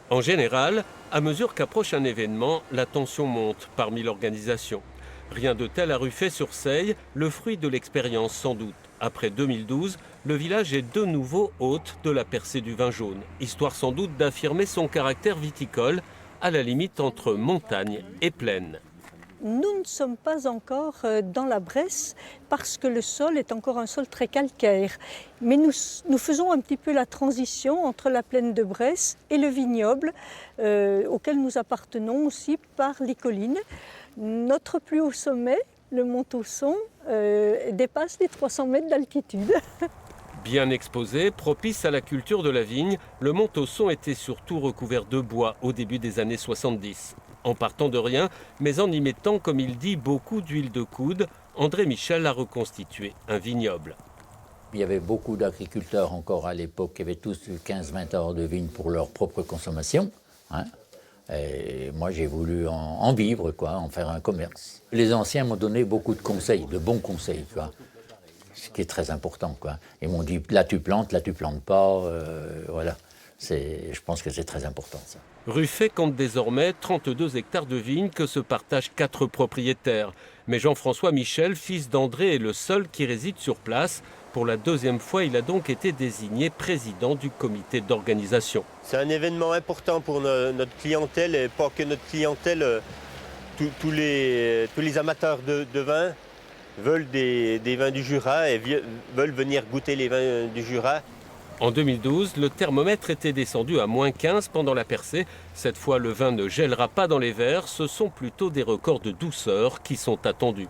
En général, à mesure qu'approche un événement, la tension monte parmi l'organisation. Rien de tel à Ruffey-sur-Seille, le fruit de l'expérience sans doute. Après 2012, le village est de nouveau hôte de la percée du vin jaune, histoire sans doute d'affirmer son caractère viticole, à la limite entre montagne et plaine. Nous ne sommes pas encore dans la Bresse parce que le sol est encore un sol très calcaire. Mais nous faisons un petit peu la transition entre la plaine de Bresse et le vignoble auquel nous appartenons aussi par les collines. Notre plus haut sommet, le Mont Tausson, dépasse les 300 mètres d'altitude. Bien exposé, propice à la culture de la vigne, le Mont Tausson était surtout recouvert de bois au début des années 70. En partant de rien, mais en y mettant, comme il dit, beaucoup d'huile de coude, André Michel a reconstitué un vignoble. Il y avait beaucoup d'agriculteurs encore à l'époque qui avaient tous 15-20 hectares de vignes pour leur propre consommation. Et moi, j'ai voulu en vivre, en faire un commerce. Les anciens m'ont donné beaucoup de conseils, de bons conseils, ce qui est très important. Ils m'ont dit, là tu plantes pas, voilà. Je pense que c'est très important, ça. Ruffey compte désormais 32 hectares de vignes que se partagent 4 propriétaires. Mais Jean-François Michel, fils d'André, est le seul qui réside sur place. Pour la deuxième fois, il a donc été désigné président du comité d'organisation. C'est un événement important pour notre clientèle et pas que notre clientèle. Tous les amateurs de vin veulent des vins du Jura et veulent venir goûter les vins du Jura. En 2012, le thermomètre était descendu à -15 pendant la percée. Cette fois, le vin ne gèlera pas dans les verres, ce sont plutôt des records de douceur qui sont attendus.